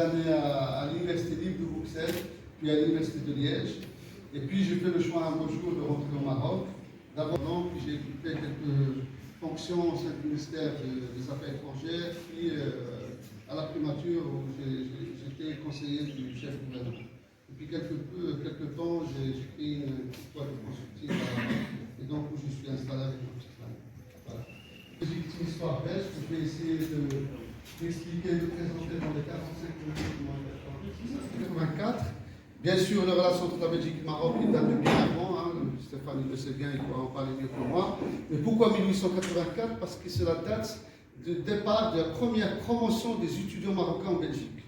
années à l'Université libre de Bruxelles, puis à l'Université de Liège. Et puis j'ai fait le choix un beau jour de rentrer au Maroc. D'abord, puis j'ai occupé quelques fonctions au sein du ministère des Affaires étrangères, puis à la primature où j'étais conseiller du chef du gouvernement. Depuis quelques temps, j'ai pris une petite boîte de consulting et donc où je suis installé avec ma petite famille. Voilà. C'est une histoire belge que je vais essayer d'expliquer, de présenter dans les 45 minutes. 84. Bien sûr, la relation entre la Belgique et le Maroc date de bien avant. Stéphane le sait bien, il pourra en parler mieux que moi. Mais pourquoi 1884? Parce que c'est la date de départ de la première promotion des étudiants marocains en Belgique.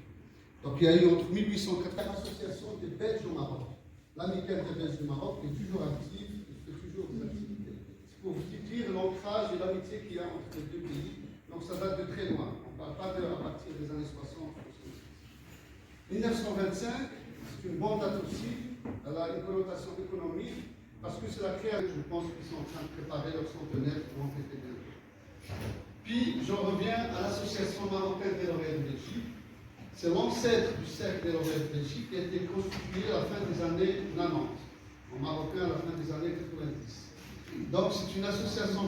Donc il y a eu entre 1880 l'association des Belges au Maroc. L'amicale des Belges du Maroc est toujours active, et fait toujours des activités. C'est pour vous dire l'ancrage et l'amitié qu'il y a entre les deux pays. Donc ça date de très loin. On ne parle pas à partir des années 60. 1925, c'est une bonne date aussi. Elle a une connotation économique parce que c'est la création, je pense, qu'ils sont en train de préparer leur centenaire qui vont fêter bientôt. Puis j'en reviens à l'association marocaine des lauréats de Belgique. C'est l'ancêtre du cercle des lauréats de Belgique qui a été constitué à la fin des années 90, en marocain à la fin des années 90. Donc c'est une association,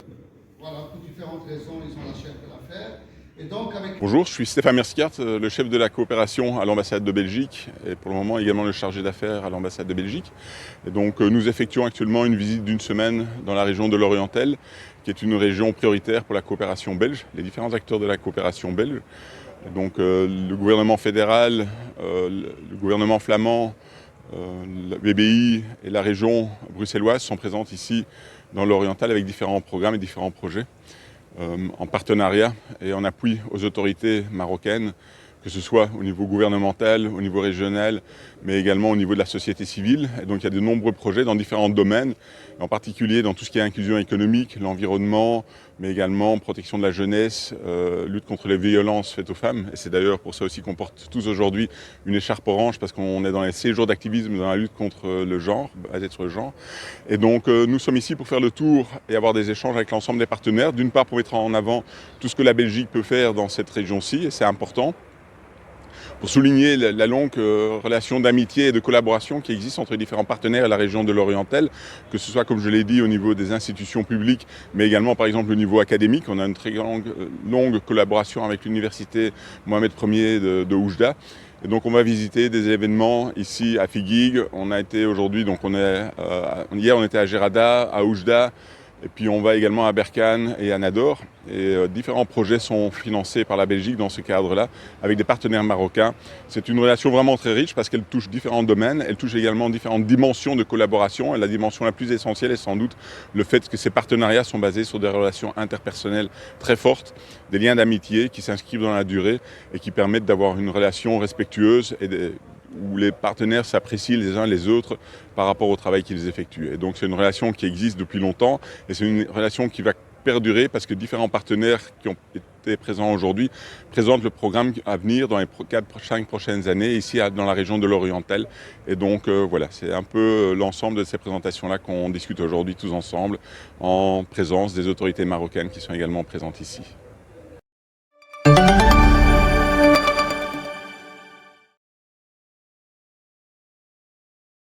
voilà, pour différentes raisons, ils ont la chair de l'affaire. Et donc avec... Bonjour, je suis Stéphane Merskert, le chef de la coopération à l'ambassade de Belgique et pour le moment également le chargé d'affaires à l'ambassade de Belgique. Et donc nous effectuons actuellement une visite d'une semaine dans la région de l'Oriental, qui est une région prioritaire pour la coopération belge, les différents acteurs de la coopération belge. Donc le gouvernement fédéral, le gouvernement flamand, le BBI et la région bruxelloise sont présentes ici dans l'Oriental avec différents programmes et différents projets en partenariat et en appui aux autorités marocaines, que ce soit au niveau gouvernemental, au niveau régional, mais également au niveau de la société civile. Et donc il y a de nombreux projets dans différents domaines, en particulier dans tout ce qui est inclusion économique, l'environnement, mais également protection de la jeunesse, lutte contre les violences faites aux femmes. Et c'est d'ailleurs pour ça aussi qu'on porte tous aujourd'hui une écharpe orange, parce qu'on est dans les 6 jours d'activisme dans la lutte contre le genre, basée sur le genre. Et donc nous sommes ici pour faire le tour et avoir des échanges avec l'ensemble des partenaires. D'une part pour mettre en avant tout ce que la Belgique peut faire dans cette région-ci, et c'est important. Pour souligner la longue relation d'amitié et de collaboration qui existe entre les différents partenaires et la région de l'Oriental, que ce soit, comme je l'ai dit, au niveau des institutions publiques, mais également, par exemple, au niveau académique. On a une très longue collaboration avec l'université Mohamed Ier de Oujda. Et donc on va visiter des événements ici à Figuig. On a été aujourd'hui, donc hier on était à Gerada, à Oujda, et puis on va également à Berkane et à Nador. Et différents projets sont financés par la Belgique dans ce cadre-là, avec des partenaires marocains. C'est une relation vraiment très riche parce qu'elle touche différents domaines, elle touche également différentes dimensions de collaboration. Et la dimension la plus essentielle est sans doute le fait que ces partenariats sont basés sur des relations interpersonnelles très fortes, des liens d'amitié qui s'inscrivent dans la durée et qui permettent d'avoir une relation respectueuse et où les partenaires s'apprécient les uns les autres par rapport au travail qu'ils effectuent. Et donc c'est une relation qui existe depuis longtemps et c'est une relation qui va perdurer parce que différents partenaires qui ont été présents aujourd'hui présentent le programme à venir dans les 4-5 prochaines années ici dans la région de l'Oriental. Et donc voilà, c'est un peu l'ensemble de ces présentations-là qu'on discute aujourd'hui tous ensemble en présence des autorités marocaines qui sont également présentes ici.